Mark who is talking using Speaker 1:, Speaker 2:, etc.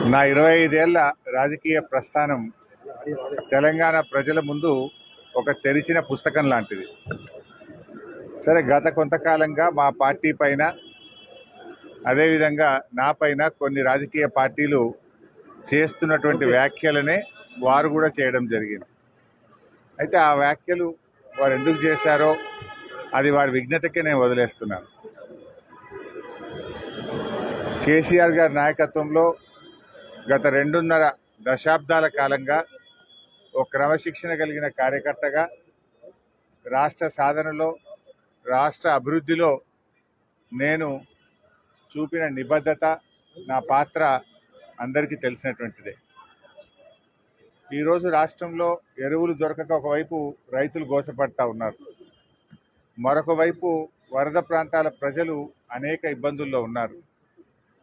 Speaker 1: నా 25 ఏళ్ల రాజకీయ ప్రస్థానం తెలంగాణ ప్రజల ముందు ఒక తెరిచిన పుస్తకం లాంటిది. సరే, గత కొంతకాలంగా మా పార్టీ పైన, అదేవిధంగా నా పైన కొన్ని రాజకీయ పార్టీలు చేస్తున్నటువంటి వ్యాఖ్యలనే వారు కూడా చేయడం జరిగింది. అయితే ఆ వ్యాఖ్యలు వారు ఎందుకు చేశారో అది వారి విజ్ఞతకే నేను వదిలేస్తున్నాను. కేసీఆర్ గారి నాయకత్వంలో గత 2.5 దశాబ్దాల కాలంగా ఒక క్రమశిక్షణ కలిగిన కార్యకర్తగా రాష్ట్ర సాధనలో, రాష్ట్ర అభివృద్ధిలో నేను చూపిన నిబద్ధత, నా పాత్ర అందరికీ తెలిసినటువంటిదే. ఈరోజు రాష్ట్రంలో ఎరువులు దొరకక ఒకవైపు రైతులు గోసపడతా ఉన్నారు, మరొక వైపు వరద ప్రాంతాల ప్రజలు అనేక ఇబ్బందుల్లో ఉన్నారు.